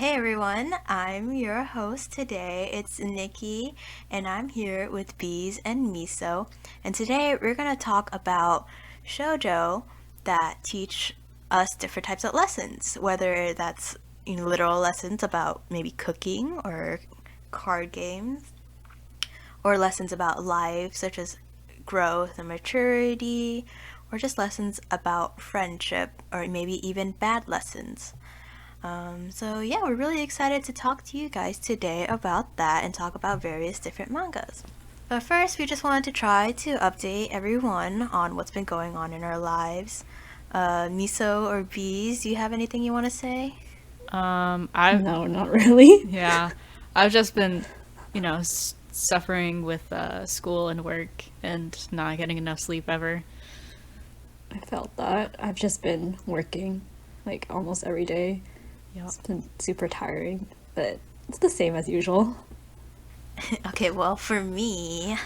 Hey everyone, I'm your host today. It's Nikki, and I'm here with Bees and Miso. And today we're going to talk about shoujo that teach us different types of lessons, whether that's literal lessons about maybe cooking or card games, or lessons about life, such as growth and maturity, or just lessons about friendship, or maybe even bad lessons. So yeah, we're really excited to talk to you guys today about that and talk about various different mangas. But first, we just wanted to try to update everyone on what's been going on in our lives. Miso or Bees, do you have anything you want to say? I've No, not really. yeah, I've just been, suffering with school and work and not getting enough sleep ever. I felt that. I've just been working like almost every day. Yep. It's been super tiring, but it's the same as usual. Okay, well, for me,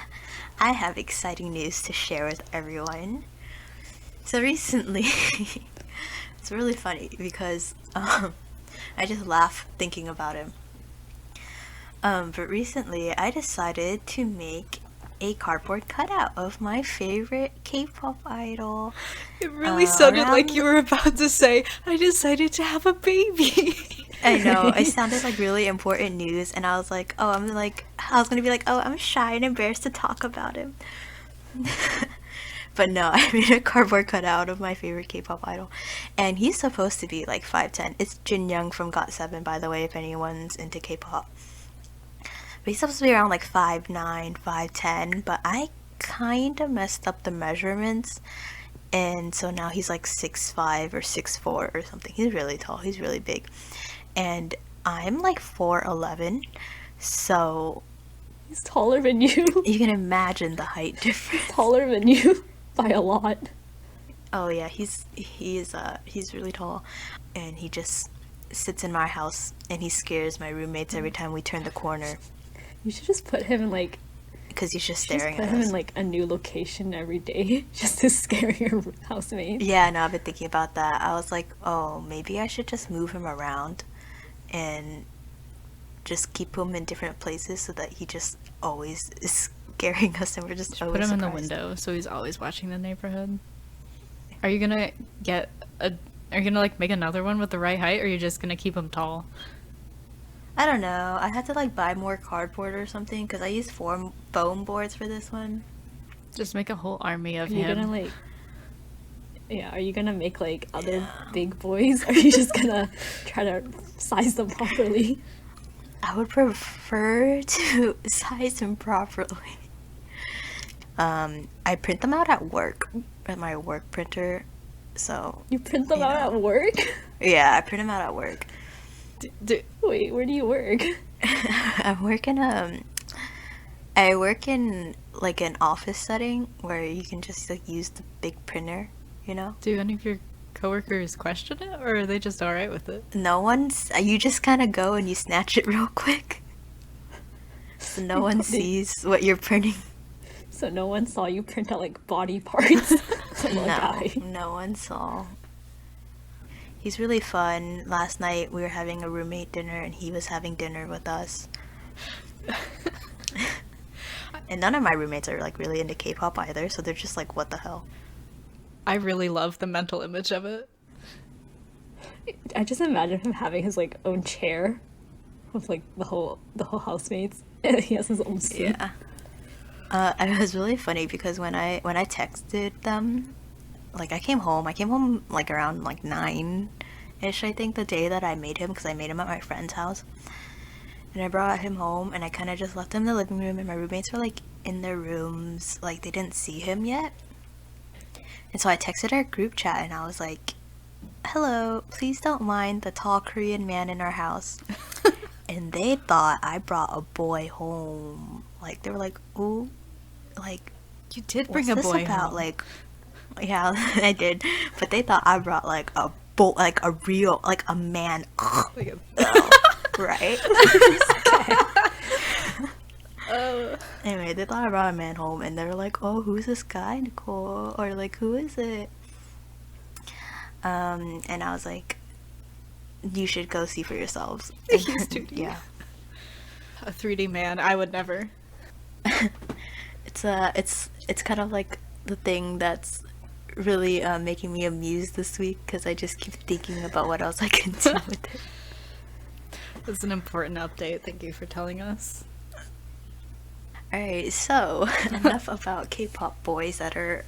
I have exciting news to share with everyone. So recently, it's really funny because I just laugh thinking about it. But recently, I decided to make a cardboard cutout of my favorite K-pop idol. It really sounded like around you were about to say, I decided to have a baby. I know, it sounded like really important news, and I was like, I was gonna be like, oh, I'm shy and embarrassed to talk about him. But no, I made a cardboard cutout of my favorite K-pop idol, and he's supposed to be like 5'10". It's Jin Young from GOT7, by the way, if anyone's into K-pop. But he's supposed to be around like 5'9", 5'10", but I kind of messed up the measurements, and so now he's like 6'5" or 6'4" or something. He's really tall. He's really big, and I'm like 4'11", so He's taller than you. you can imagine the height difference. Taller than you by a lot. Oh yeah, he's really tall, and he just sits in my house and he scares my roommates every time we turn the corner You should just put him in like because he's just just staring put at him us. in like a new location every day, just to scare your housemates. Yeah, no, I've been thinking about that. I was like, oh, maybe I should just move him around and just keep him in different places so that he just always is scaring us and we're just Put always him in the surprised. window so he's always watching the neighborhood. Are you gonna get a? Are you gonna like make another one with the right height, or are you just gonna keep him tall? I don't know. I had to like buy more cardboard or something because I used foam boards for this one. Just make a whole army of Are you him. gonna like are you gonna make like other Yeah. big boys? Or are you just gonna try to size them properly? I would prefer to size them properly. I print them out at work, at my work printer. So, You print them You out know. at work? yeah, I print them out at work. Wait, where do you work? I work in I work in like an office setting where you can just like use the big printer, you know? Do any of your coworkers question it, or are they just all right with it? No one's, you just kind of go and you snatch it real quick. So no one sees what you're printing. So no one saw you print out like body parts of a No, guy. no one saw. He's really fun. Last night we were having a roommate dinner and he was having dinner with us. And none of my roommates are like really into K-pop either, so they're just like, what the hell? I really love the mental image of it. I just imagine him having his like own chair with like the whole housemates. And he has his own seat. Yeah. It was really funny because when I texted them, like I came home like around like 9-ish, I think, the day that I made him, because I made him at my friend's house. And I brought him home and I kind of just left him in the living room and my roommates were like in their rooms, like they didn't see him yet. And so I texted our group chat and I was like, hello, please don't mind the tall Korean man in our house. And they thought I brought a boy home. Like they were like, ooh, like You did what's bring a this boy about? home. Like, yeah, I did. But they thought I brought like a boy, like a real, like a man. Like Right? a- Anyway, they thought I brought a man home, and they were like, "Oh, who's this guy, Nicole?" Or like, "Who is it?" And I was like, you should go see for yourselves. He's 2D. Yeah. A 3D man, I would never. It's kind of like the thing that's really making me amused this week because I just keep thinking about what else I can do with it. That's an important update. Thank you for telling us. Alright, so enough about K-pop boys that are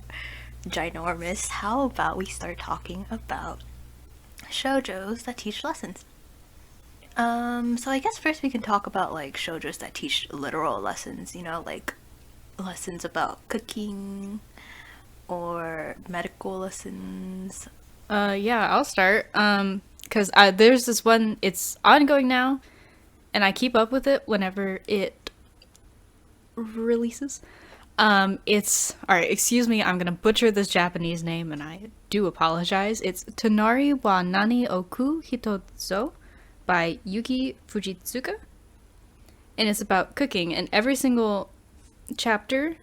ginormous. How about we start talking about shoujos that teach lessons? So I guess first we can talk about like shoujos that teach literal lessons, you know, like lessons about cooking or medical lessons. Yeah, I'll start. Because there's this one, it's ongoing now, and I keep up with it whenever it releases. It's, alright, excuse me, I'm gonna butcher this Japanese name, and I do apologize. It's Tonari wa Nani Oku Hitozo by Yuki Fujitsuka. And it's about cooking, and every single chapter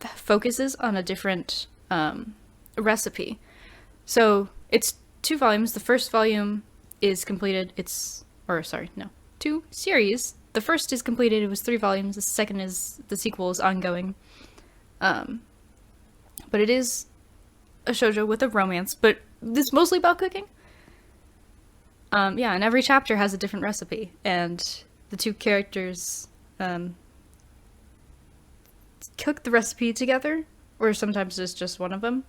focuses on a different recipe. So it's 2 volumes. The first volume is completed. Two series. The first is completed. It was 3 volumes. The second is, the sequel is ongoing. But it is a shoujo with a romance, but it's mostly about cooking. Yeah, and every chapter has a different recipe, and the 2 characters cook the recipe together, or sometimes it's just one of them.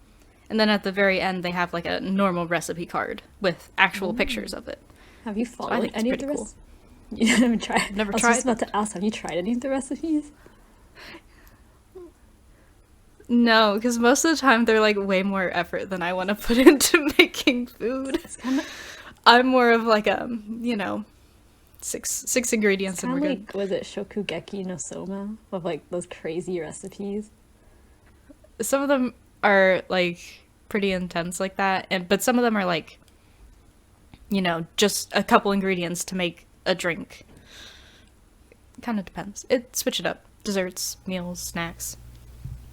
And then at the very end, they have like a normal recipe card with actual pictures of it. Have you followed any of the cool. recipes? You haven't tried? Never I was tried. just about to ask, have you tried any of the recipes? No, because most of the time they're like way more effort than I want to put into making food. It's kind of I'm more of like six ingredients and we're like, good. was it Shokugeki no Soma? Of like those crazy recipes? Some of them are like pretty intense like that, but some of them are like, you know, just a couple ingredients to make a drink. Kind of depends. Switch it up. Desserts, meals, snacks.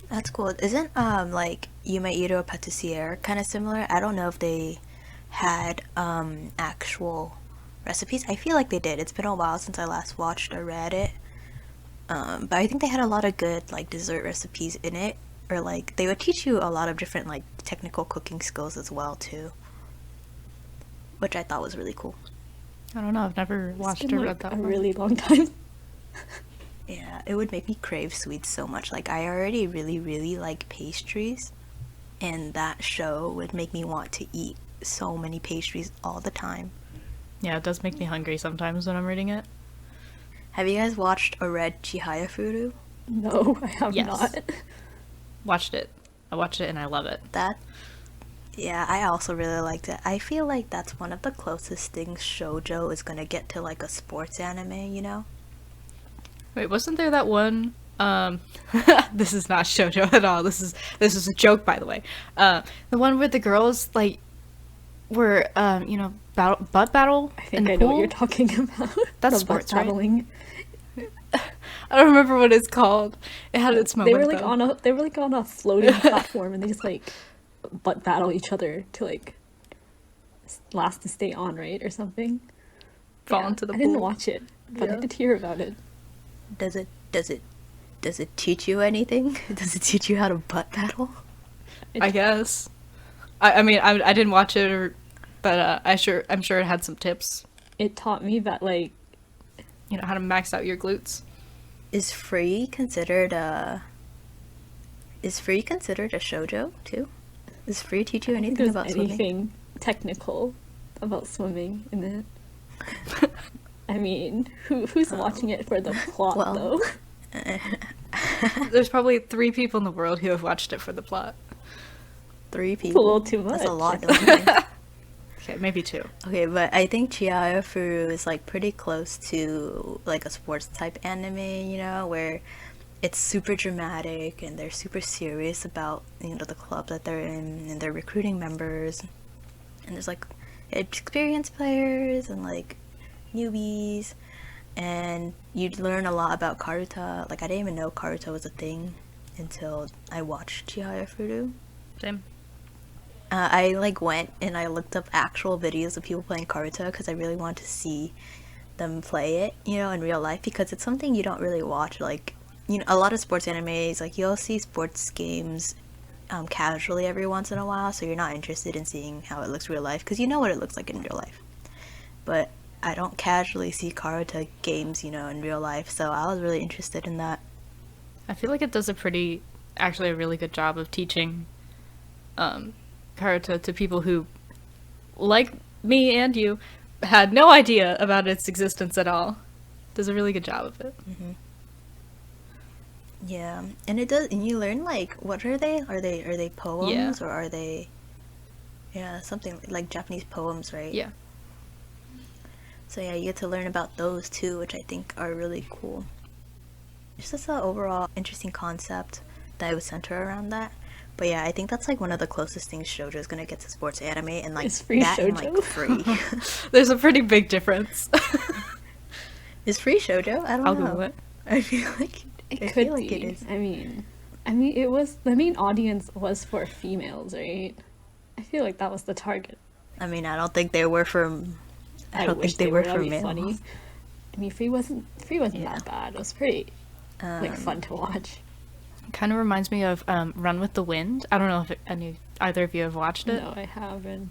That's cool. Isn't like Yume Iro Patissiere kind of similar? I don't know if they had actual recipes. I feel like they did. It's been a while since I last watched or read it. But I think they had a lot of good like dessert recipes in it, or like they would teach you a lot of different like technical cooking skills as well too, which I thought was really cool. I don't know. I've never watched or read that a one. really long time. Yeah, it would make me crave sweets so much. Like I already really, really like pastries, and that show would make me want to eat so many pastries all the time. Yeah, it does make me hungry sometimes when I'm reading it. Have you guys watched or read Chihaya Furu? No, I have Yes. not. Watched it. I watched it and I love it. Yeah, I also really liked it. I feel like that's one of the closest things shoujo is gonna get to like a sports anime, you know? Wait, wasn't there that one? This is not shoujo at all. This is a joke, by the way. The one where the girls like were butt battle. I think I know what you're talking about. That's The sports, butt right? battling. I don't remember what it's called. It had its moment. They were like on a floating platform, and they just like butt battle each other to like last to stay on, right, or something. Fall into the I pool. didn't watch it, but I Yeah. did hear about it. Does it teach you anything? Does it teach you how to butt battle? I guess. I mean, I didn't watch it, but I'm sure it had some tips. It taught me that like You know how to max out your glutes. Is free considered a shoujo too? Does free teach you anything there's about swimming? anything technical about swimming in it. I mean, who's watching it for the plot well. though? There's probably 3 people in the world who have watched it for the plot. 3 It's a people. little too much. That's a lot. Don't you think? Okay, maybe 2. Okay, but I think Chihaya Furu is like pretty close to like a sports type anime, you know, where it's super dramatic and they're super serious about, you know, the club that they're in and they're recruiting members. And there's like experienced players and like newbies, and you'd learn a lot about Karuta. Like I didn't even know Karuta was a thing until I watched Chihaya Furu. Same. I like went and I looked up actual videos of people playing Karuta because I really wanted to see them play it, in real life, because it's something you don't really watch. Like, a lot of sports animes, like you'll see sports games casually every once in a while, so you're not interested in seeing how it looks real life because you know what it looks like in real life. But I don't casually see Karuta games, in real life, so I was really interested in that. I feel like it does actually a really good job of teaching Karuta to people who, like me and you, had no idea about its existence at all. Does a really good job of it. Mm-hmm. Yeah, and it does, and you learn, like, what are they? Are they poems, or are they, something like Japanese poems, right? Yeah. So yeah, you get to learn about those too, which I think are really cool. It's just an overall interesting concept that would center around that. But yeah, I think that's like one of the closest things shoujo is gonna get to sports anime, and like It's free that and shoujo. like free. There's a pretty big difference. Is free shoujo? I don't I'll know. Google it. I feel like It I could feel like be. it is. I mean, it was the main audience was for females, right? I feel like that was the target. I mean, I don't think they were from. I don't wish think they were that'd for be males. funny. I mean, free wasn't Yeah. that bad. It was pretty like fun to watch. Kind of reminds me of Run with the Wind. I don't know if either of you have watched it. No, I haven't.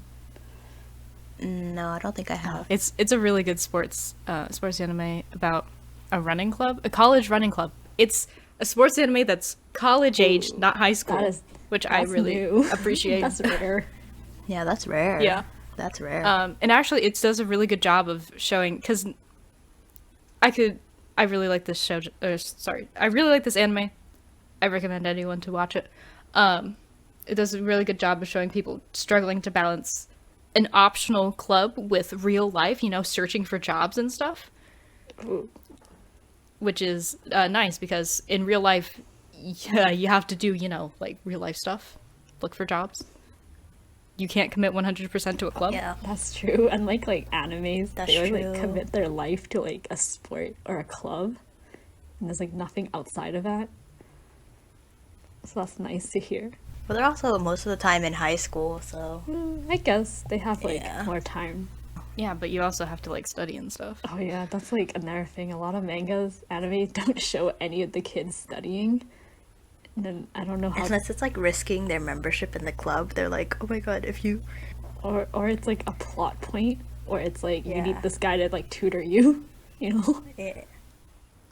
No, I don't think I have. It's a really good sports anime about a running club, a college running club. It's a sports anime that's college age, not high school, which I That's really new. appreciate. That's rare. Yeah, that's rare. Yeah. That's rare. And actually, it does a really good job of showing, because I really like this show. I really like this anime. I recommend anyone to watch it. It does a really good job of showing people struggling to balance an optional club with real life, searching for jobs and stuff. Ooh. Which is nice, because in real life, you have to do, like real life stuff. Look for jobs. You can't commit 100% to a club. Yeah. That's true. Unlike like animes, That's they always true. like commit their life to like a sport or a club, and there's like nothing outside of that. So that's nice to hear. But they're also most of the time in high school, so I guess they have like Yeah. more time. Yeah, but you also have to like study and stuff. Oh yeah, that's like another thing. A lot of mangas, anime don't show any of the kids studying. And then I don't know how, unless it's like risking their membership in the club, they're like, oh my god, if you or it's like a plot point, or it's like you Yeah. need this guy to like tutor you, you know? yeah.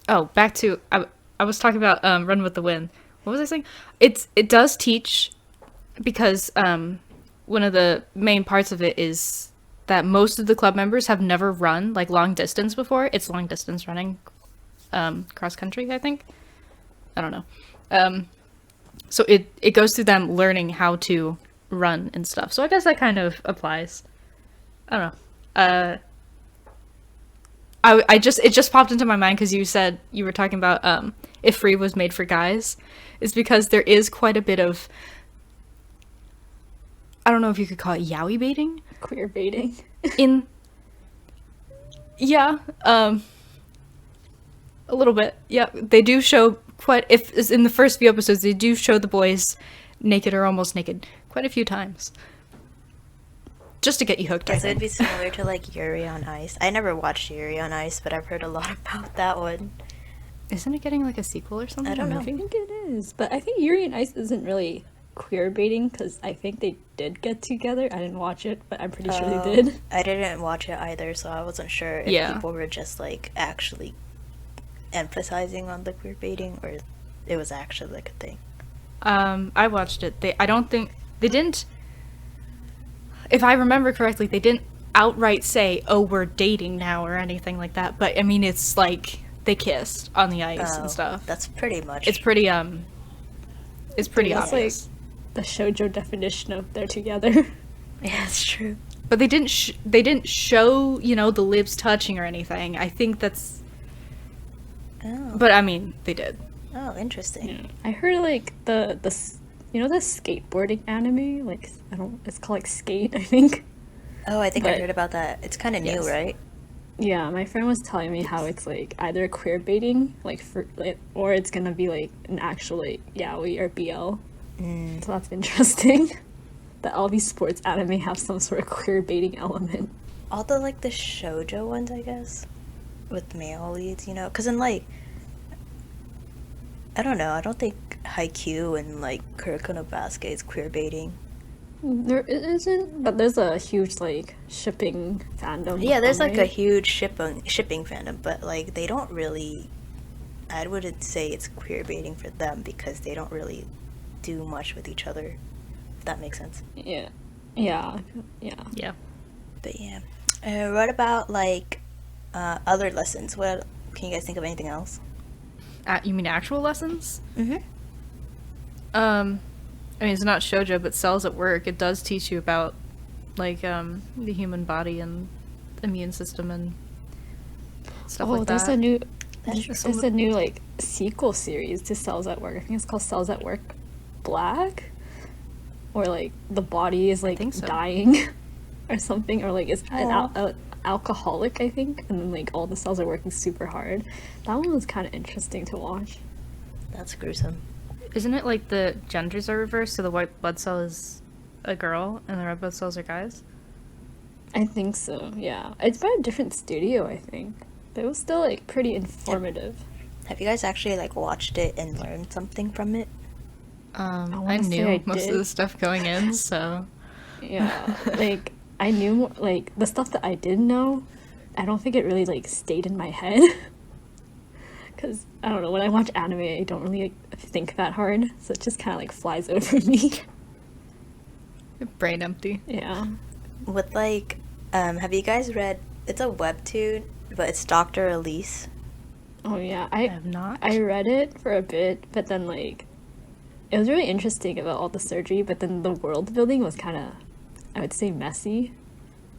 Oh, back to I was talking about Run with the Wind. What was I saying? It does teach, because one of the main parts of it is that most of the club members have never run like long distance before. It's long distance running, cross country, I think. I don't know. So it goes through them learning how to run and stuff. So I guess that kind of applies. I don't know. It just popped into my mind because you said you were talking about if Free was made for guys, is because there is quite a bit of, I don't know if you could call it yaoi baiting Queer baiting. in, yeah, a little bit. Yeah, they do show if in the first few episodes they do show the boys naked or almost naked quite a few times, just to get you hooked. I Guess it would think. be similar to like Yuri on Ice. I never watched Yuri on Ice, but I've heard a lot about that one. Isn't it getting like a sequel or something? I don't A know. I movie? think it is, but I think Yuri and Ice isn't really queer baiting because I think they did get together. I didn't watch it, but I'm pretty sure they did. I didn't watch it either, so I wasn't sure if Yeah. people were just like actually emphasizing on the queer baiting or it was actually like a thing. I watched it. I don't think they didn't. If I remember correctly, they didn't outright say, "Oh, we're dating now" or anything like that. But I mean, it's like they kissed on the ice Oh, and stuff. That's pretty much. It's pretty It's pretty That's obvious. The shoujo definition of they're together. Yeah, it's true. But they didn't show, the lips touching or anything. I think that's. Oh, But I mean, they did. oh, interesting. I heard like the skateboarding anime, like it's called like Skate, I think. Oh, I think I But- heard about that. It's kind of new, Yes. right? Yeah, my friend was telling me how it's like either queer baiting, or it's gonna be like an actual like yaoi or BL. So that's interesting. that all these sports anime have some sort of queer baiting element. All the like the shoujo ones, I guess, with male leads, you know, because in like I don't know, I don't think Haikyuu and like Kuroko no Basket is queer baiting. There isn't, but there's a huge like shipping fandom. Yeah, there's like a right? huge shipping fandom, but like they don't really. I wouldn't say it's queer baiting for them because they don't really do much with each other. If that makes sense. Yeah. Yeah. But yeah, what about like other lessons? What can you guys think of anything else? You mean actual lessons? Mm-hmm. I mean, it's not shoujo, but Cells at Work. It does teach you about, like, the human body and immune system and stuff like there's that. a new That's true. there's a new like sequel series to Cells at Work. I think it's called Cells at Work Black, or like the body is like think so. dying or something, or like it's Aw. an alcoholic, I think, and then like all the cells are working super hard. That one was kind of interesting to watch. That's gruesome. Isn't it like the genders are reversed, so the white blood cell is a girl and the red blood cells are guys? I think so. Yeah, it's by a different studio, I think, but it was still like pretty informative. Have you guys actually like watched it and learned something from it? I wanna say knew I most did. of the stuff going in, so Yeah, like I knew like the stuff that I didn't know. I don't think it really like stayed in my head. Because I don't know, when I watch anime, I don't really like, think that hard, so it just kind of like flies over me. brain empty. Yeah. With like, have you guys read? It's a webtoon, but it's Dr. Elise. Oh yeah, I have not. I read it for a bit, but then like it was really interesting about all the surgery, but then the world building was kind of, I would say, messy.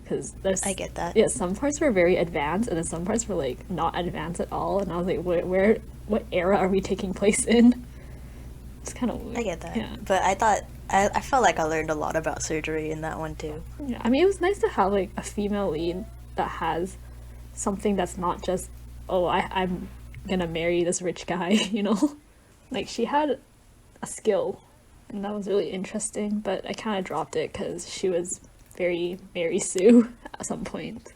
Because there's, I get that. yeah, some parts were very advanced, and then some parts were like not advanced at all. And I was like, what era are we taking place in? It's kind of weird. I get that. Yeah. But I thought I felt like I learned a lot about surgery in that one too. Yeah, I mean, it was nice to have like a female lead that has something that's not just, oh, I'm gonna marry this rich guy, you know? Like, she had a skill, and that was really interesting, but I kind of dropped it because she was very Mary Sue at some point.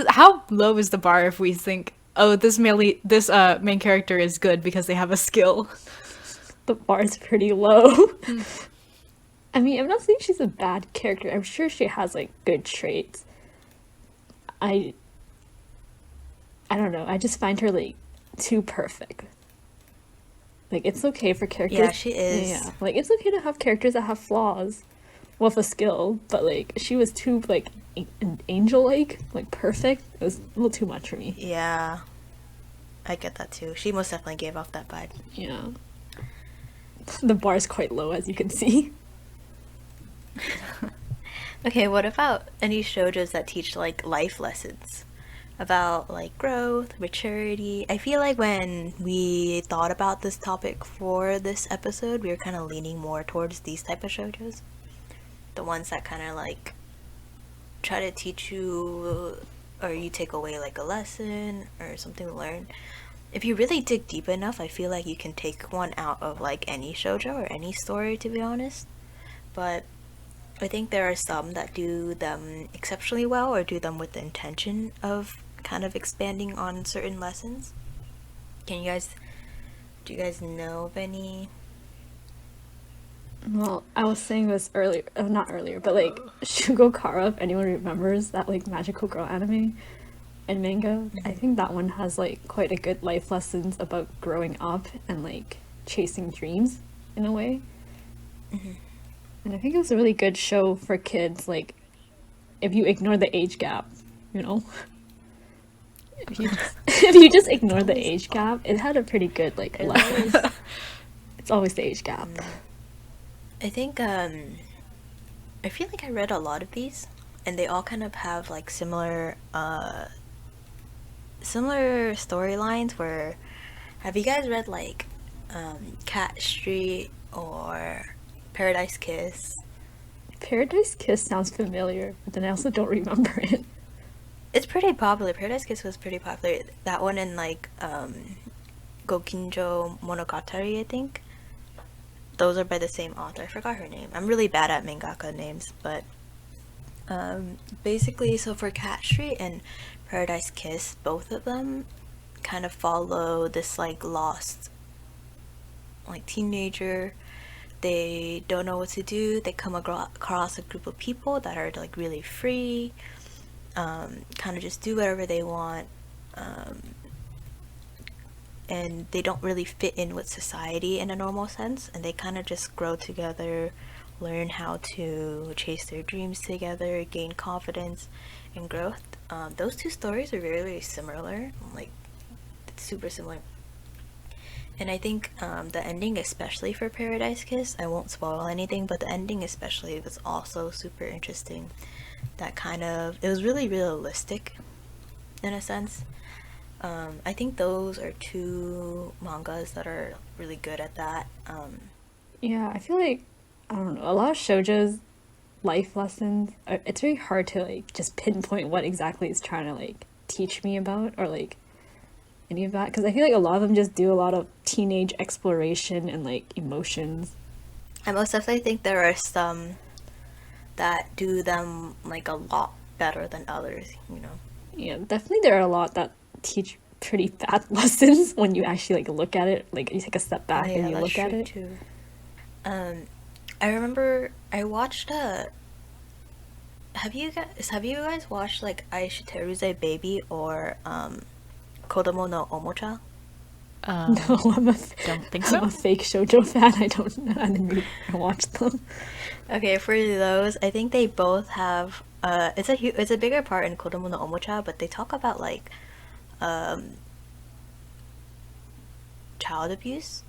How low is the bar if we think, oh, this main character is good because they have a skill? The bar's pretty low. I mean, I'm not saying she's a bad character. I'm sure she has like good traits. I don't know. I just find her like too perfect. Like, it's okay for characters. Yeah, she is. Yeah, like it's okay to have characters that have flaws with a skill, but like she was too like angel-like, like perfect. It was a little too much for me. Yeah, I get that too. She most definitely gave off that vibe. Yeah. The bar is quite low, as you can see. Okay, what about any shoujos that teach like life lessons about like growth, maturity? I feel like when we thought about this topic for this episode, we were kind of leaning more towards these type of shoujos. The ones that kind of like try to teach you or you take away like a lesson or something to learn. If you really dig deep enough, I feel like you can take one out of like any shoujo or any story, to be honest. But I think there are some that do them exceptionally well or do them with the intention of kind of expanding on certain lessons. Do you guys know of any? Well, I was saying this earlier, not earlier, but like Shugokara, if anyone remembers that like magical girl anime and manga, I think that one has like quite a good life lessons about growing up and like chasing dreams in a way. And I think it was a really good show for kids, like if you ignore the age gap, you know. If you just ignore the age gap, it had a pretty good like lesson. It's always the age gap. I think I feel like I read a lot of these and they all kind of have like similar storylines. Where have you guys read like Cat Street or Paradise Kiss? Paradise Kiss sounds familiar, but then I also don't remember it. It's pretty popular. Paradise Kiss was pretty popular. That one and like Gokinjo Monogatari, I think. those are by the same author. I forgot her name. I'm really bad at mangaka names, but basically, so for Cat Street and Paradise Kiss, both of them kind of follow this like lost like teenager. They don't know what to do. They come across a group of people that are like really free, kind of just do whatever they want, and they don't really fit in with society in a normal sense, and they kind of just grow together, learn how to chase their dreams together, gain confidence and growth. Those two stories are very, very similar, like it's super similar. And I think the ending, especially for Paradise Kiss, I won't spoil anything, but the ending especially was also super interesting. That kind of, it was really realistic in a sense. I think those are two mangas that are really good at that. Yeah, I feel like, I don't know, a lot of shoujo's life lessons, it's very hard to like just pinpoint what exactly it's trying to like teach me about, or like any of that, because I feel like a lot of them just do a lot of teenage exploration and like emotions. I most definitely think there are some that do them like a lot better than others, you know. Yeah, definitely there are a lot that teach pretty bad lessons when you actually like look at it, like you take a step back and you look at it too. I remember I watched have you guys watched like Aishiteruze Baby or Kodomo no Omocha? No, Don't think so. I'm a fake shoujo fan. I didn't watch them. Okay, for those, I think they both have it's a bigger part in Kodomo no Omocha, but they talk about like child abuse,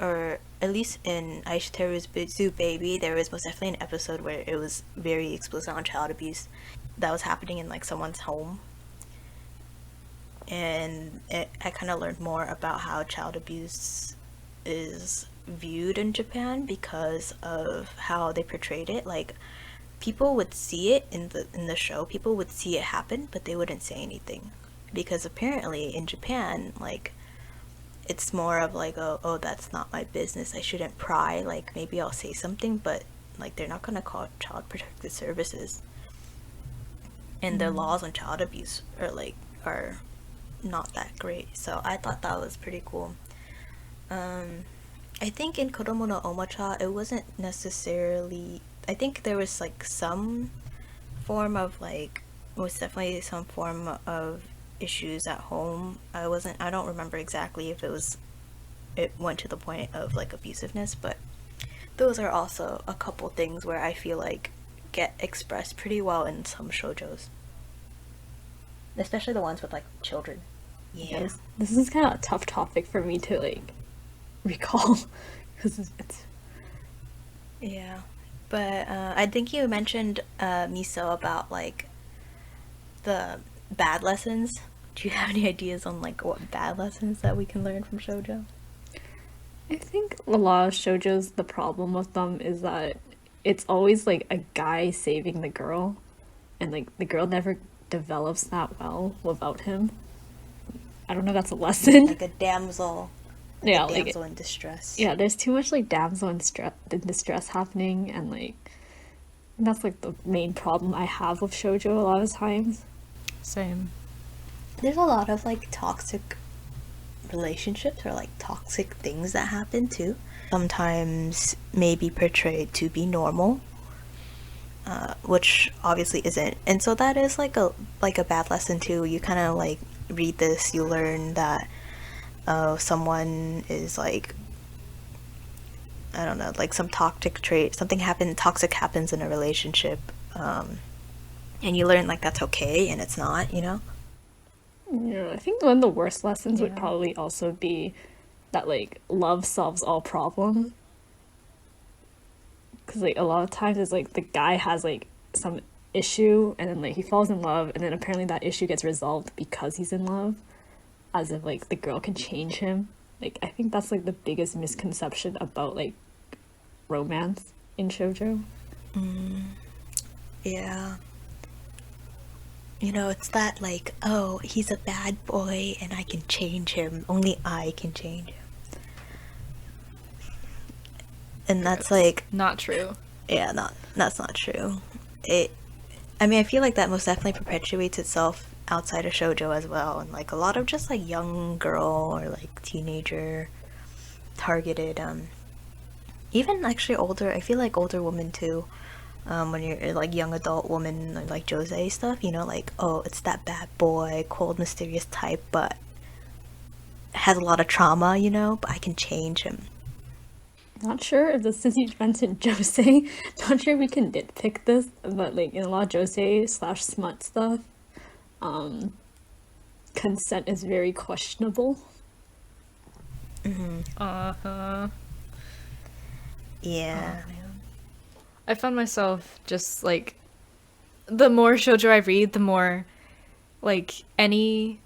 or at least in Aishiteru's Baby, there was most definitely an episode where it was very explicit on child abuse that was happening in like someone's home. And I kind of learned more about how child abuse is viewed in Japan because of how they portrayed it. Like, people would see it in the show, people would see it happen, but they wouldn't say anything. Because apparently in Japan, like, it's more of like, oh, that's not my business, I shouldn't pry, like, maybe I'll say something, but, like, they're not gonna call Child Protective Services. And their laws on child abuse are not that great, so I thought that was pretty cool. I think in Kodomo no Omocha, it wasn't necessarily, I think there was like some form of like, was definitely some form of issues at home. I don't remember exactly if it went to the point of like abusiveness, but those are also a couple things where I feel like get expressed pretty well in some shoujos. Especially the ones with like children. Yeah. This is kind of a tough topic for me to like recall because it's yeah. But I think you mentioned Miso about like the bad lessons. Do you have any ideas on like what bad lessons that we can learn from shoujo? I think a lot of shoujos, the problem with them is that it's always like a guy saving the girl, and like the girl never develops that well without him. I don't know if that's a lesson. Like a damsel. Yeah, a damsel in distress. Yeah, there's too much like damsel in distress happening, and like that's like the main problem I have with shoujo a lot of times. Same. There's a lot of like toxic relationships or like toxic things that happen too. Sometimes maybe portrayed to be normal, which obviously isn't. And so that is like a bad lesson too. You kind of like read this, you learn that someone is like, I don't know, like some toxic trait, toxic happens in a relationship, and you learn like that's okay and it's not, you know? Yeah, I think one of the worst lessons would probably also be that like love solves all problems. Because like a lot of times it's like the guy has like some issue and then like he falls in love and then apparently that issue gets resolved because he's in love, as if like the girl can change him. Like I think that's like the biggest misconception about like romance in shoujo. Yeah. You know, it's that like, oh, he's a bad boy and I can change him. Only I can change him. And that's like, Not true. yeah, that's not true. I mean, I feel like that most definitely perpetuates itself outside of shoujo as well, and like a lot of just like young girl or like teenager targeted, even actually older. I feel like older women too. When you're like young adult woman or like josei stuff, you know, like, oh, it's that bad boy, cold, mysterious type, but has a lot of trauma, you know, but I can change him. Not sure if this, since you mentioned josei, not sure if we can nitpick this, but like in a lot of josei slash smut stuff, consent is very questionable. Uh-huh. Yeah. Oh, man. I found myself just like, the more shoujo I read, the more the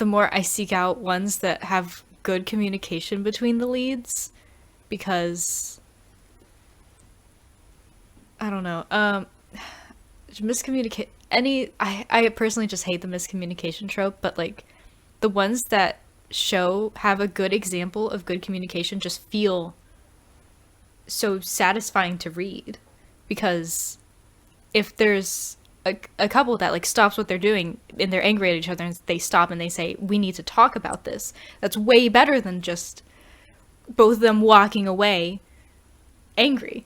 more I seek out ones that have good communication between the leads, because I don't know, miscommunicate I personally just hate the miscommunication trope, but like the ones that have a good example of good communication just feel so satisfying to read, because if there's a couple that like stops what they're doing and they're angry at each other and they stop and they say, we need to talk about this, that's way better than just both of them walking away angry.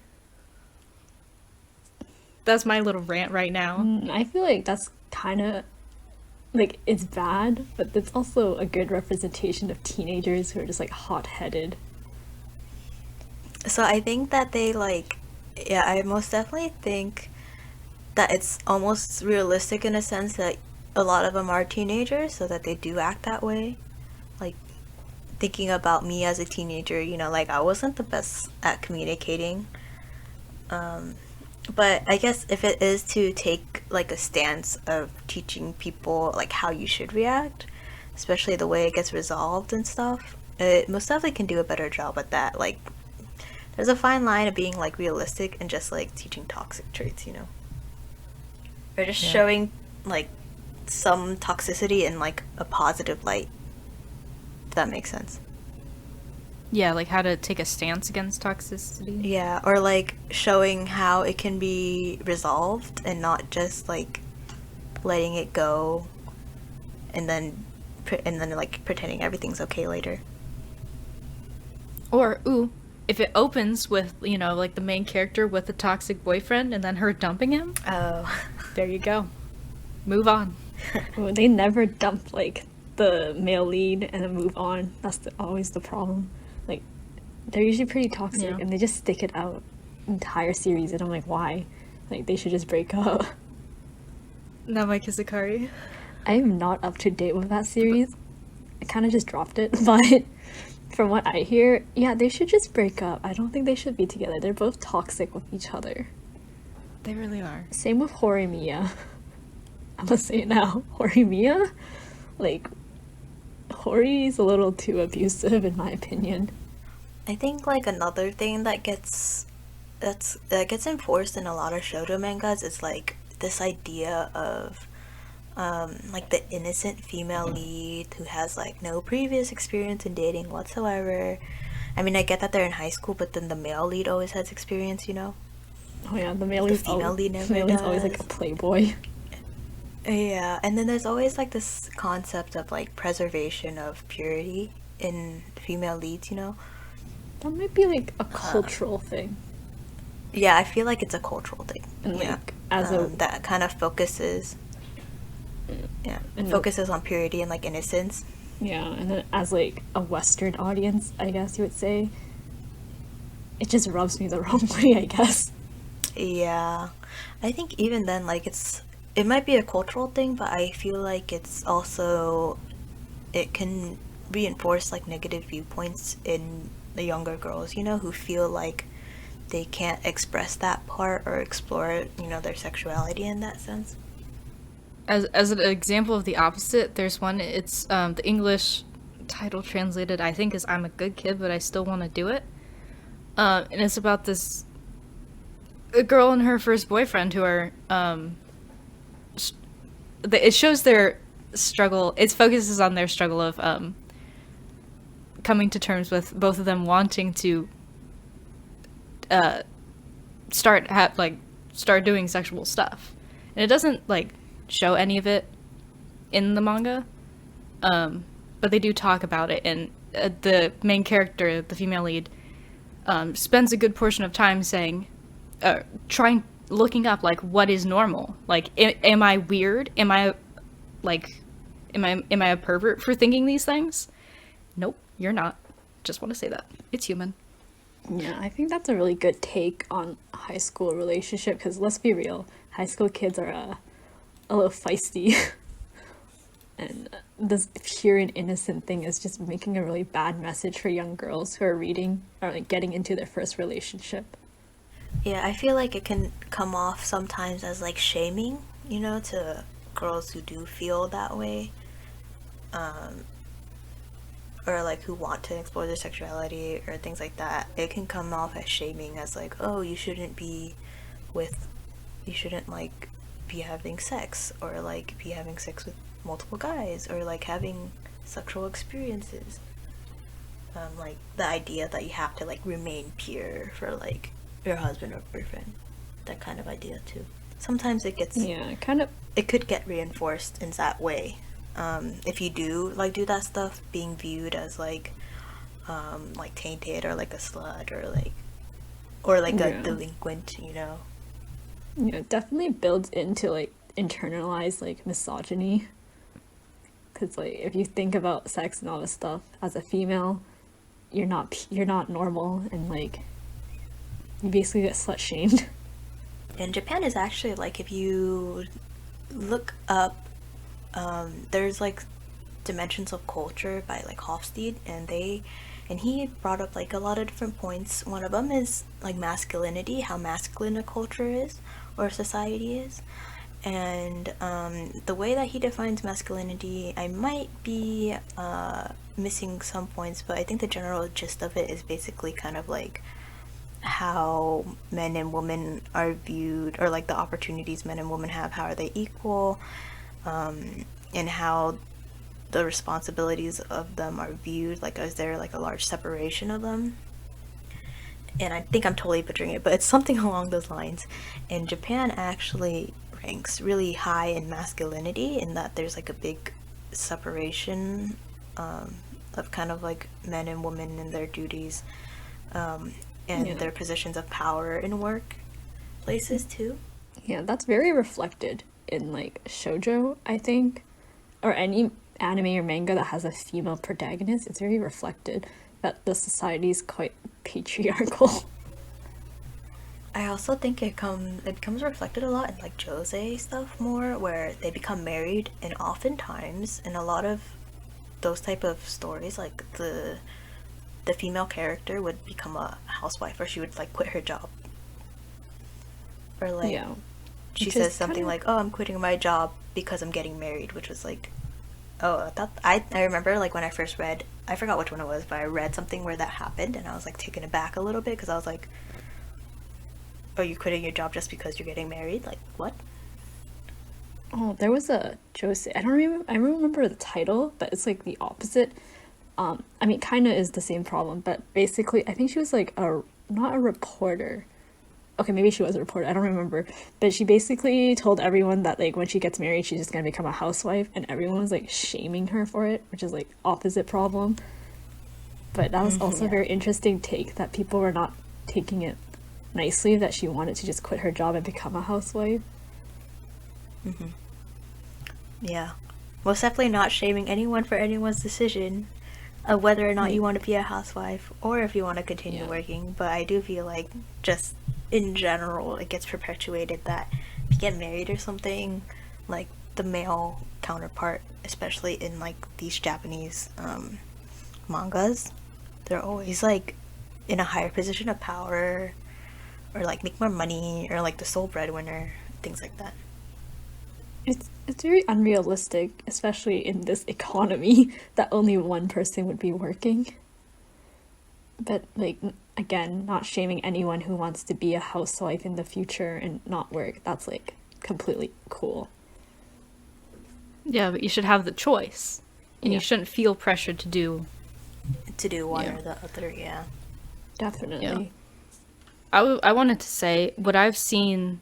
That's my little rant right now. I feel like that's kind of like, it's bad, but it's also a good representation of teenagers who are just like hot-headed. So I think that they like, yeah, I most definitely think that it's almost realistic in a sense that a lot of them are teenagers, so that they do act that way. Like, thinking about me as a teenager, you know, like I wasn't the best at communicating. But I guess if it is to take like a stance of teaching people like how you should react, especially the way it gets resolved and stuff, it most definitely can do a better job at that. Like, there's a fine line of being like realistic and just like teaching toxic traits, you know, or just showing like some toxicity in like a positive light. If that makes sense. Yeah, like how to take a stance against toxicity. Yeah, or like showing how it can be resolved and not just like letting it go and then like pretending everything's okay later. Or, if it opens with, you know, like the main character with a toxic boyfriend and then her dumping him, Oh. there you go. Move on. Well, they never dump like the male lead and then move on. That's always the problem. Like, they're usually pretty toxic, Yeah. and they just stick it out entire series, and I'm like, why? Like, they should just break up. Not my Kizakari. I'm not up to date with that series. I kind of just dropped it, but from what I hear, yeah, they should just break up. I don't think they should be together. They're both toxic with each other. They really are. Same with Horimiya. I'm gonna say it now. Horimiya? Like, Hori's a little too abusive in my opinion. I think like another thing that gets enforced in a lot of shoujo mangas is like this idea of like the innocent female lead who has like no previous experience in dating whatsoever. I mean, I get that they're in high school, but then the male lead always has experience, you know? Oh yeah, the male The lead's female lead never always like a does. playboy. Yeah, and then there's always like this concept of like preservation of purity in female leads, you know? That might be like a cultural thing. Yeah, I feel like it's a cultural thing. And Yeah. like as a that kind of focuses and focuses on purity and like innocence. yeah, and then as like a Western audience, I guess you would say, it just rubs me the wrong way, I guess. Yeah. I think even then like it might be a cultural thing, but I feel like it's also, it can reinforce like negative viewpoints in the younger girls, you know, who feel like they can't express that part or explore, you know, their sexuality in that sense. As an example of the opposite, there's one, it's the English title translated I think is I'm a good kid but I still want to do it. And it's about a girl and her first boyfriend who are it shows their struggle. It focuses on their struggle of coming to terms with both of them wanting to start doing sexual stuff, and it doesn't like show any of it in the manga, but they do talk about it, and the main character, the female lead, spends a good portion of time saying, looking up like what is normal, like am I weird, am I a pervert for thinking these things? Nope, you're not. Just want to say that it's human. Yeah, I think that's a really good take on high school relationship, because let's be real, high school kids are a little feisty. And this pure and innocent thing is just making a really bad message for young girls who are reading or like getting into their first relationship. Yeah, I feel like it can come off sometimes as like shaming, to girls who do feel that way. Or like who want to explore their sexuality or things like that. It can come off as shaming, as like, oh, you shouldn't like be having sex, or like be having sex with multiple guys, or like having sexual experiences. Like the idea that you have to like remain pure for like your husband or boyfriend, that kind of idea too. Sometimes it could get reinforced in that way. If you do that stuff, being viewed as like tainted, or like a slut, or like a delinquent, Yeah, it definitely builds into like internalized like misogyny. Because like if you think about sex and all this stuff as a female, you're not normal, and like you basically get slut shamed. And Japan is actually like, if you look up, there's like Dimensions of Culture by like Hofstede, and he brought up like a lot of different points. One of them is like masculinity, how masculine a culture is or society is. And the way that he defines masculinity, I might be missing some points, but I think the general gist of it is basically kind of like how men and women are viewed, or like the opportunities men and women have, how are they equal, and how the responsibilities of them are viewed, like is there like a large separation of them. And I think I'm totally butchering it, but it's something along those lines. And Japan actually ranks really high in masculinity, in that there's like a big separation of kind of like men and women and their duties, and their positions of power in work places too. Yeah, that's very reflected in like shoujo, I think, or any anime or manga that has a female protagonist. It's very reflected that the society is quite patriarchal. I also think it becomes reflected a lot in like josei stuff more, where they become married, and oftentimes in a lot of those type of stories, like the female character would become a housewife, or she would like quit her job, or like she says something like, oh, I'm quitting my job because I'm getting married, which was like, oh, I remember like when I first read, I forgot which one it was, but I read something where that happened, and I was like taken aback a little bit, because I was like, oh, you quitting your job just because you're getting married? Like, what? Oh, there was a josei. I don't remember the title, but it's like the opposite. I mean, kind of is the same problem, but basically, I think she was like not a reporter. Okay, maybe she was a reporter. I don't remember. But she basically told everyone that like when she gets married, she's just gonna become a housewife, and everyone was like shaming her for it, which is like opposite problem. But that was also a very interesting take, that people were not taking it nicely, that she wanted to just quit her job and become a housewife. Yeah, most definitely not shaming anyone for anyone's decision of whether or not you want to be a housewife, or if you want to continue working. But I do feel like, just in general, it gets perpetuated that if you get married or something, like the male counterpart, especially in like these Japanese mangas, they're always like in a higher position of power, or like make more money, or like the sole breadwinner, things like that. It's very unrealistic, especially in this economy, that only one person would be working. But like, again, not shaming anyone who wants to be a housewife in the future and not work. That's like completely cool. Yeah, but you should have the choice, and you shouldn't feel pressured to do one or the other. Yeah, definitely. I wanted to say what I've seen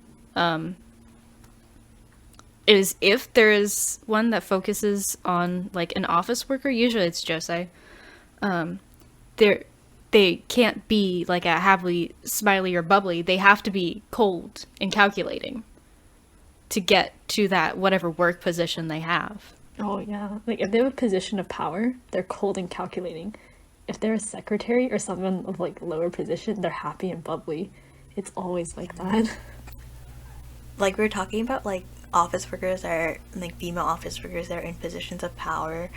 is if there is one that focuses on like an office worker, usually it's josei. They can't be like a happily smiley or bubbly. They have to be cold and calculating to get to that whatever work position they have. Oh yeah, like if they have a position of power, they're cold and calculating. If they're a secretary or someone of like lower position, they're happy and bubbly. It's always like that. Like we were talking about, like office workers are like female office workers that are in positions of power.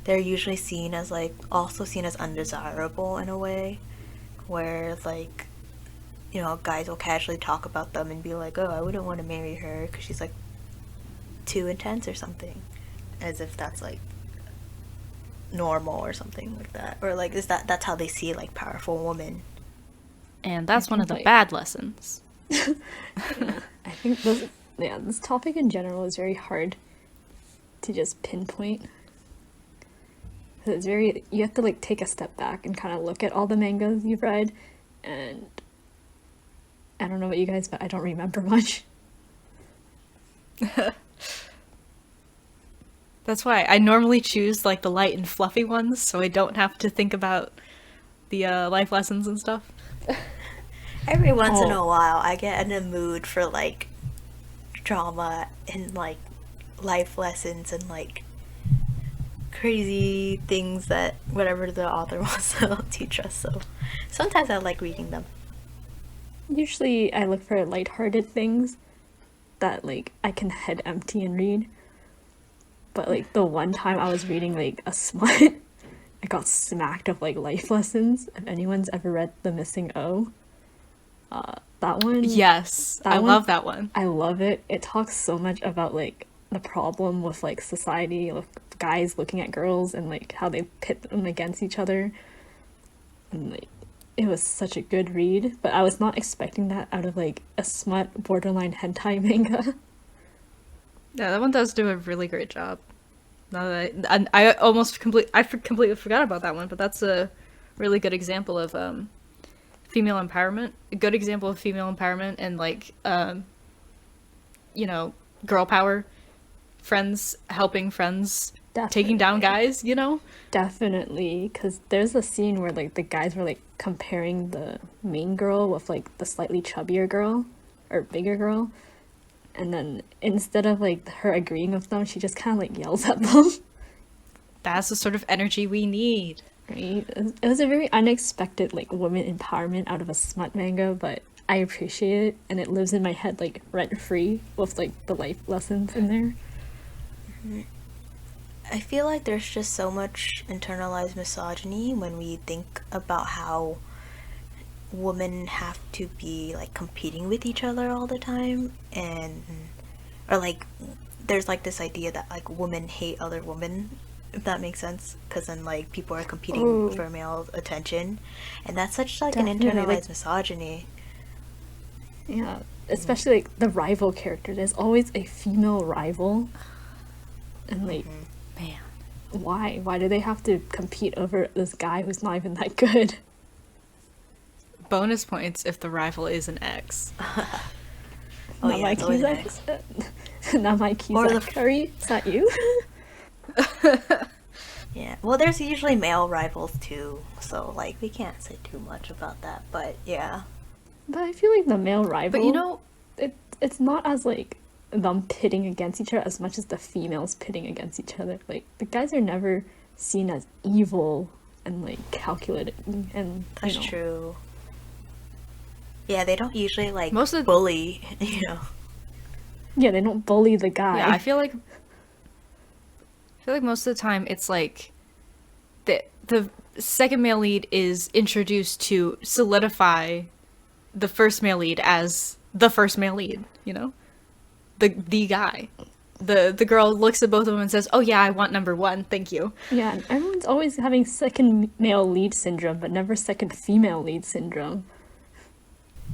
They're usually seen as like also seen as undesirable in a way, where like guys will casually talk about them and be like, oh, I wouldn't want to marry her because she's like too intense or something, as if that's like normal or something like that, or like that's how they see like powerful women. And that's one of the like- bad lessons. I think this topic in general is very hard to just pinpoint. 'Cause it's very, you have to like take a step back and kind of look at all the mangas you've read, and I don't know about you guys, but I don't remember much. That's why I normally choose like the light and fluffy ones, so I don't have to think about the life lessons and stuff. Every once in Oh. a while, I get in a mood for like drama and like life lessons and like crazy things that whatever the author wants to teach us. So sometimes I like reading them. Usually I look for lighthearted things that like I can head empty and read. But like the one time I was reading like a smut, I got smacked of like life lessons. If anyone's ever read The Missing O, that one, Yes, That I one- love that one. I love it. It talks so much about like the problem with like society, with guys looking at girls and like how they pit them against each other. And like it was such a good read, but I was not expecting that out of like a smut borderline hentai manga. Yeah, that one does do a really great job. Now that I completely forgot about that one, but that's a really good example of female empowerment. A good example of female empowerment and like girl power, friends helping friends, taking down guys. Definitely, because there's a scene where like the guys were like comparing the main girl with like the slightly chubbier girl or bigger girl, and then instead of like her agreeing with them, she just kind of like yells at them. That's the sort of energy we need. Right? It was a very unexpected like woman empowerment out of a smut manga, but I appreciate it, and it lives in my head like rent free with like the life lessons in there. I feel like there's just so much internalized misogyny when we think about how women have to be like competing with each other all the time, or like there's like this idea that like women hate other women, if that makes sense, because then like people are competing Ooh. for male attention, and that's such like Definitely, an internalized like- misogyny. Yeah, especially like the rival character. There's always a female rival, and like Man. why do they have to compete over this guy who's not even that good? Bonus points if the rival is an ex. Oh, Not yeah, my it's always an Cusack. Not my Or the- Cusack curry. Is that you? Yeah, well, there's usually male rivals too, so like we can't say too much about that, but yeah. But I feel like the male rival. But it's not as like them pitting against each other as much as the females pitting against each other. Like the guys are never seen as evil and like calculating, and That's true. Yeah, they don't usually like Most of- bully, Yeah, they don't bully the guy. Yeah, I feel like most of the time it's like the second male lead is introduced to solidify the first male lead as the first male lead, the guy. The girl looks at both of them and says, "Oh yeah, I want number one, thank you." Yeah, and everyone's always having second male lead syndrome, but never second female lead syndrome.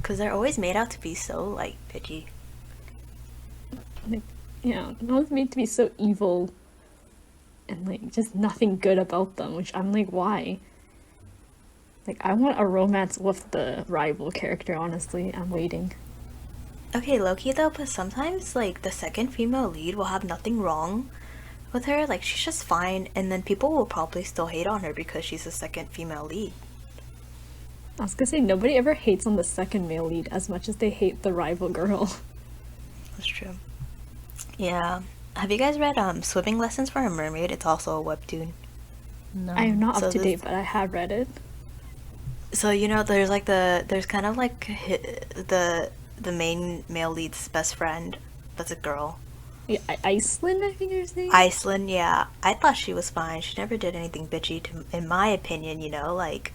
because they're always made out to be so like bitchy. Like, yeah, no one's made to be so evil and like just nothing good about them, which I'm like, why? Like, I want a romance with the rival character, honestly. I'm waiting. Okay, Loki though, but sometimes like the second female lead will have nothing wrong with her. Like she's just fine, and then people will probably still hate on her because she's the second female lead. I was gonna say, nobody ever hates on the second male lead as much as they hate the rival girl. That's true. Yeah. Have you guys read Swimming Lessons for a Mermaid? It's also a webtoon. No. I am not So up to this- date, but I have read it. So you know, there's kind of like the main male lead's best friend. That's a girl. Yeah, Iceland, I think you're saying? Iceland, yeah. I thought she was fine. She never did anything bitchy, in my opinion, you know? Like,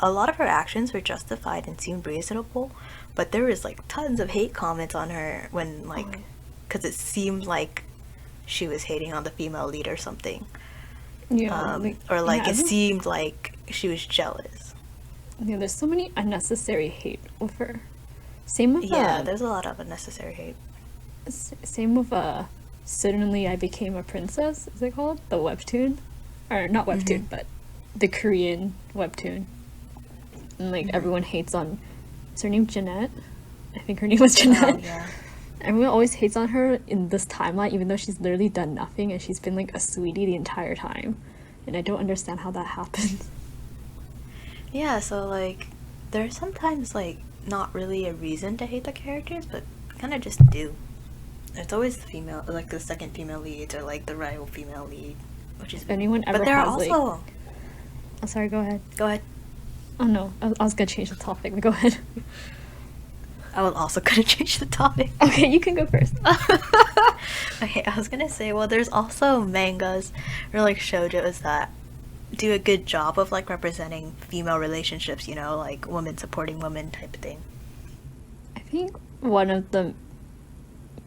a lot of her actions were justified and seemed reasonable, but there was, like, tons of hate comments on her when, like, because it seemed like she was hating on the female lead or something. Yeah, Or, like, yeah, it seemed like she was jealous. yeah, there's so many unnecessary hate with her. Same with Yeah, there's a lot of unnecessary hate. same with Suddenly I Became a Princess, is it called? The webtoon? Or not webtoon, but the Korean webtoon. And like everyone hates on, is her name Jeanette? I think her name was Jeanette. Oh, yeah. Everyone always hates on her in this timeline, even though she's literally done nothing and she's been like a sweetie the entire time. And I don't understand how that happens. Yeah, so, like, there's sometimes, like, not really a reason to hate the characters, but kind of just do. It's always the female, like the second female lead or like the rival female lead, which is. If anyone ever but there are has, also. like... Oh, sorry, go ahead. Go ahead. Oh no, I was gonna change the topic, but go ahead. I was also gonna change the topic. Okay, you can go first. Okay, I was gonna say, well, there's also mangas or like shoujos that do a good job of like representing female relationships, you know, like women supporting women type of thing. I think one of the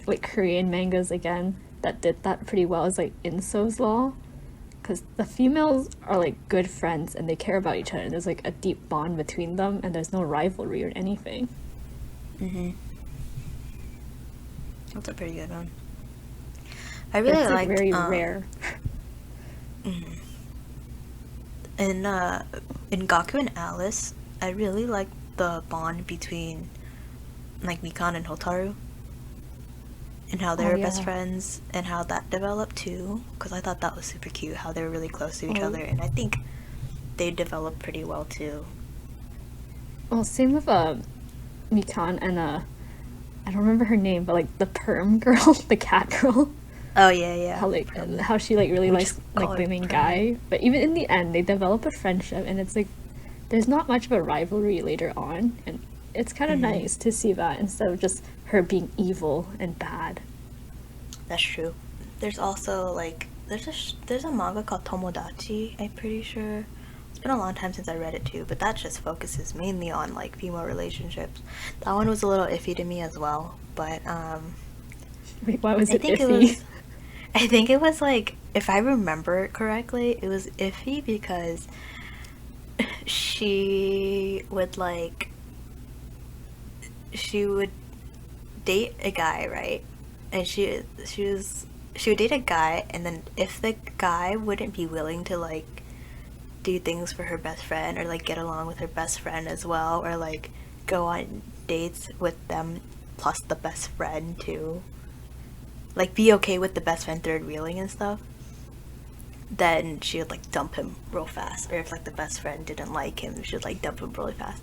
like Korean mangas again that did that pretty well is like Inso's Law, because the females are like good friends and they care about each other. And there's like a deep bond between them, and there's no rivalry or anything. That's a pretty good one. I really It's like liked very rare. in Gaku and Alice, I really liked the bond between like Mikan and Hotaru, and how they Oh, were best yeah. friends, and how that developed too. Because I thought that was super cute, how they were really close to each Oh. other, and I think they developed pretty well too. Well, same with Mikan and I don't remember her name, but like the perm girl, the cat girl. Oh yeah. How like how she like really We'll likes just like call the her main Perm. guy, but even in the end they develop a friendship, and it's like there's not much of a rivalry later on, and it's kind of nice to see that instead of just her being evil and bad. That's true. There's also like there's a manga called Tomodachi. I'm pretty sure. It's been a long time since I read it too, but that just focuses mainly on like female relationships. That one was a little iffy to me as well, but Wait, why was I it think iffy? it was. I think it was like, if I remember it correctly, it was iffy because she would like she would date a guy, right? And she would date a guy, and then if the guy wouldn't be willing to like do things for her best friend, or like get along with her best friend as well, or like go on dates with them plus the best friend too, like be okay with the best friend third wheeling and stuff, then she would like dump him real fast. Or if like the best friend didn't like him, she would like dump him really fast.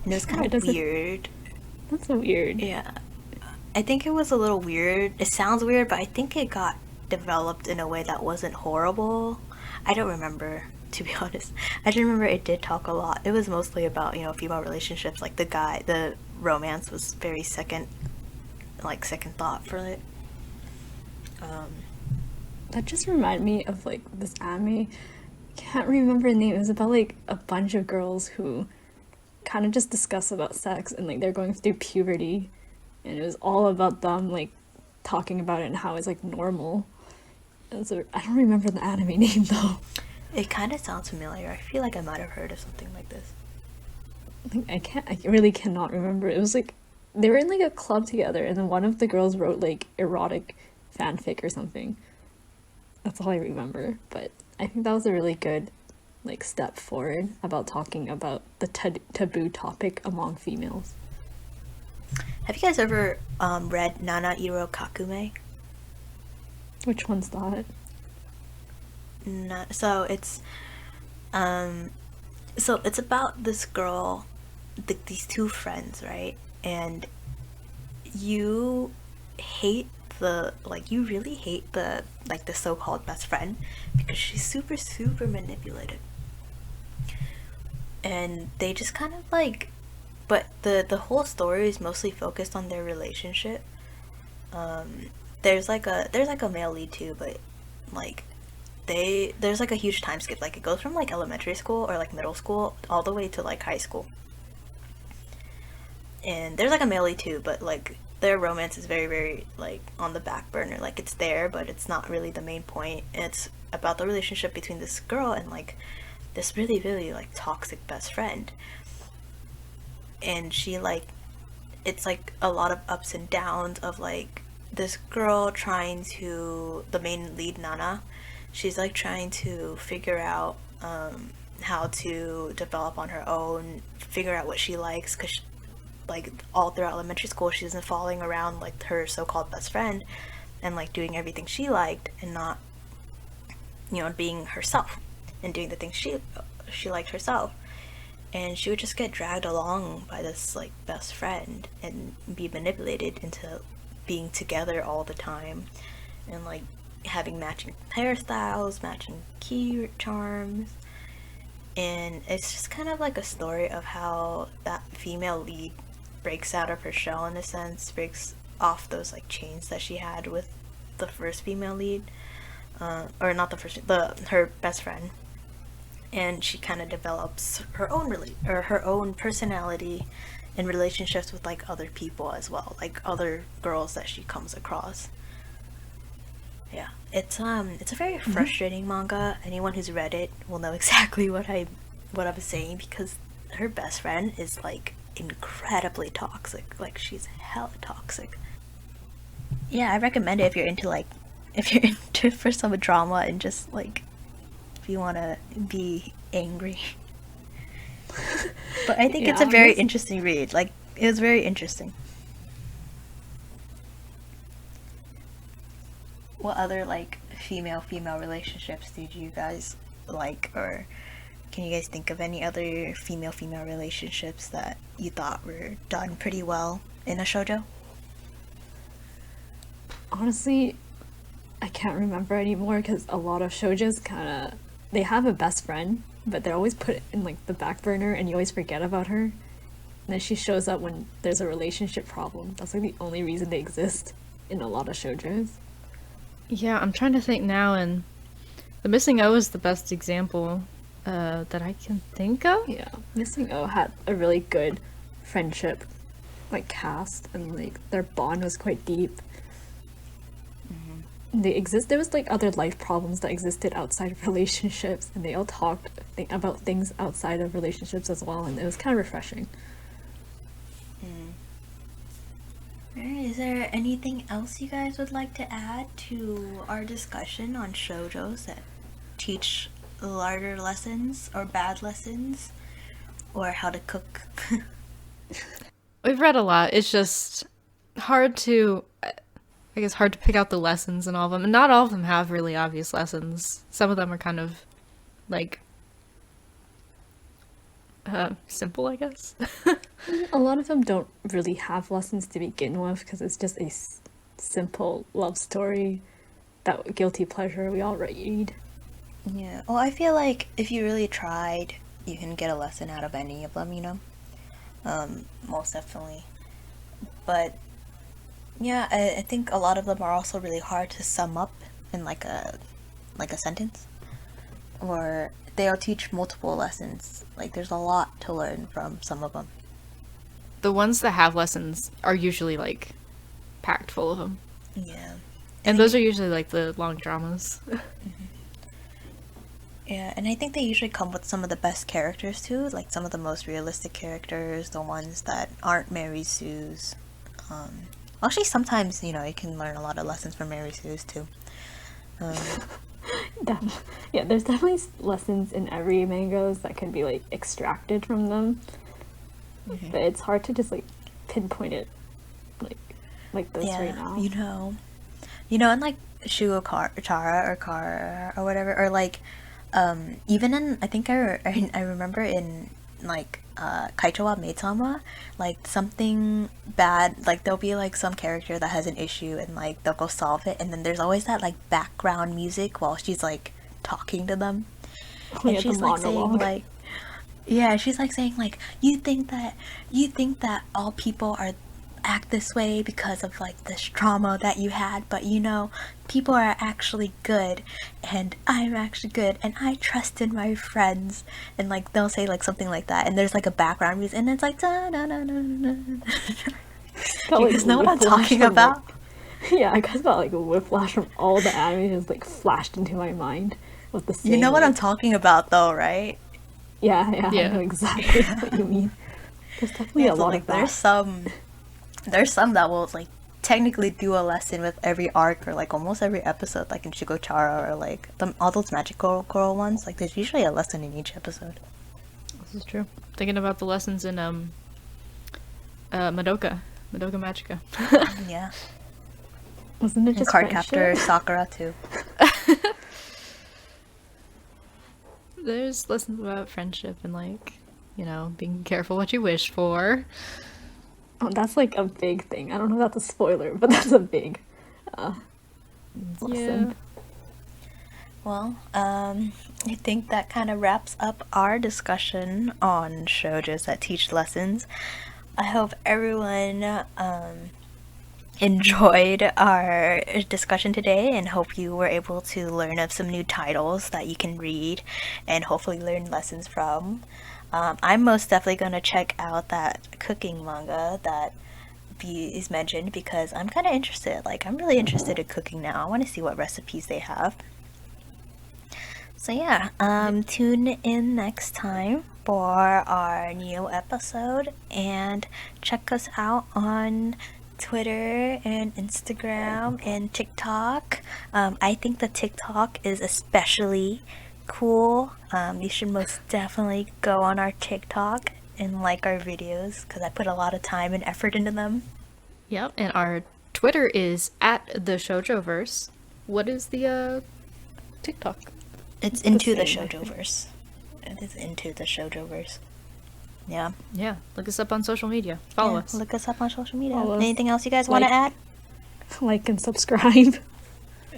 And it was kind Why of does it- weird. That's so weird. Yeah. I think it was a little weird. It sounds weird, but I think it got developed in a way that wasn't horrible. I don't remember, to be honest. I just remember it did talk a lot. It was mostly about, you know, female relationships. Like the romance was very second thought for it. That just reminded me of like this anime. Can't remember the name. It was about like a bunch of girls who kind of just discuss about sex, and like they're going through puberty, and it was all about them like talking about it and how it's like normal. And so I don't remember the anime name though. It kind of sounds familiar. I feel like I might have heard of something like this. Like, I really cannot remember. It was like they were in like a club together, and then one of the girls wrote like erotic fanfic or something. That's all I remember. But I think that was a really good like step forward about talking about the taboo topic among females. Have you guys ever read Nana Iro Kakume? Which one's that? So it's about this girl, these two friends, right? And you hate you really hate the so-called best friend because she's super super manipulative, and they just kind of but the whole story is mostly focused on their relationship. There's like a male lead too, but like there's like a huge time skip. Like it goes from like elementary school or like middle school all the way to like high school. And there's like a male lead too, but like their romance is very very like on the back burner. Like it's there, but it's not really the main point. And it's about the relationship between this girl and like this really really like toxic best friend. And she it's like a lot of ups and downs of like this girl trying to, the main lead Nana, she's like trying to figure out how to develop on her own, figure out what she likes, because like all throughout elementary school she wasn't following around like her so-called best friend and like doing everything she liked and not, you know, being herself and doing the things she liked herself. And she would just get dragged along by this like best friend and be manipulated into being together all the time and like having matching hairstyles, matching key charms. And it's just kind of like a story of how that female lead breaks out of her shell, in a sense, breaks off those like chains that she had with the first female lead, or not the first, her best friend. And she kind of develops her own personality in relationships with like other people as well, like other girls that she comes across. Yeah, it's a very frustrating manga. Anyone who's read it will know exactly what I was saying, because her best friend is like incredibly toxic. Like she's hella toxic. Yeah, I recommend it if you're into for some drama and just like if you want to be angry. But I think it's a very interesting read. Like it was very interesting. What other like female relationships did you guys like, or can you guys think of any other female relationships that you thought were done pretty well in a shoujo? Honestly, I can't remember anymore because a lot of shoujos they have a best friend, but they're always put in like the back burner and you always forget about her. And then she shows up when there's a relationship problem. That's like the only reason they exist in a lot of shoujos. Yeah, I'm trying to think now, and the Missing O is the best example that I can think of. Yeah, Missing O had a really good friendship like cast, and like their bond was quite deep. There was like other life problems that existed outside of relationships, and they all talked about things outside of relationships as well, and it was kind of refreshing. Alright, is there anything else you guys would like to add to our discussion on shoujos that teach larger lessons or bad lessons, or how to cook? We've read a lot. It's just hard to pick out the lessons in all of them. And not all of them have really obvious lessons. Some of them are kind of, like, simple, I guess. A lot of them don't really have lessons to begin with, because it's just a simple love story, that guilty pleasure we all read. Yeah, well, I feel like if you really tried, you can get a lesson out of any of them, you know? Most definitely. But yeah, I think a lot of them are also really hard to sum up in like a sentence, or they'll teach multiple lessons. Like there's a lot to learn from some of them. The ones that have lessons are usually like packed full of them. Yeah. And those are usually like the long dramas. Yeah, and I think they usually come with some of the best characters too, like some of the most realistic characters, the ones that aren't Mary Sue's. Actually, sometimes, you know, you can learn a lot of lessons from Mary Sue's too. Yeah, there's definitely lessons in every mangoes that can be like extracted from them, but it's hard to just like pinpoint it like this right now. In like Chara or Kara or whatever, or like even in, I think I remember in like Kaicho wa Meitama, like something bad, like there'll be like some character that has an issue and like they'll go solve it, and then there's always that like background music while she's like talking to them, and Yeah, the she's like saying monologue. like, yeah, she's like saying like, you think that all people are act this way because of like this trauma that you had, but people are actually good, and I'm actually good, and I trust in my friends, and like they'll say like something like that, and there's like a background music, and it's like da, da, da, da, da. Got, You like, guys know what I'm whiplash talking from, about? Yeah, I guess got like a whiplash from all the anime just like flashed into my mind with the same. You know what I'm like- talking about though, right? Yeah, I Yeah. know exactly what you mean. There's definitely Yeah, a so, lot like, of that. there's some that will like technically do a lesson with every arc or like almost every episode, like in Shigochara or like all those magical girl ones. Like there's usually a lesson in each episode. This is true. Thinking about the lessons in Madoka Magica. Yeah, Wasn't it and just Cardcaptor friendship? Sakura too. There's lessons about friendship and like, being careful what you wish for. Oh, that's like a big thing. I don't know if that's a spoiler, but that's a big lesson. Well, I think that kind of wraps up our discussion on shoujos that teach lessons. I hope everyone enjoyed our discussion today, and hope you were able to learn of some new titles that you can read and hopefully learn lessons from. I'm most definitely going to check out that cooking manga that B is mentioned, because I'm kind of interested. Like, I'm really interested in cooking now. I want to see what recipes they have. So yeah, tune in next time for our new episode, and check us out on Twitter and Instagram and TikTok. I think the TikTok is especially cool. You should most definitely go on our TikTok and like our videos, because I put a lot of time and effort into them. Yep, and our Twitter is at the Shoujo-Verse. What is the TikTok? It's into the same, I think. Shoujo-Verse. It is into the Shoujo-Verse. Yeah. Yeah, look us up on social media. Follow Yeah, us. look us up on social media. Follow us. Anything else you guys want to add? Like and subscribe.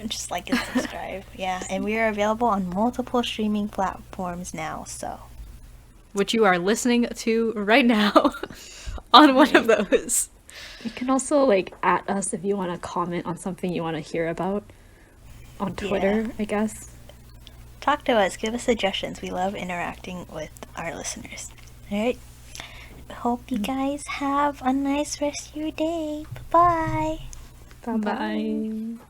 Just like and subscribe. Yeah, and we are available on multiple streaming platforms now, so. Which you are listening to right now on one of those. You can also like at us if you want to comment on something you want to hear about on Twitter, I guess. Talk to us, give us suggestions. We love interacting with our listeners. Alright? Hope you guys have a nice rest of your day. Bye-bye. Bye bye.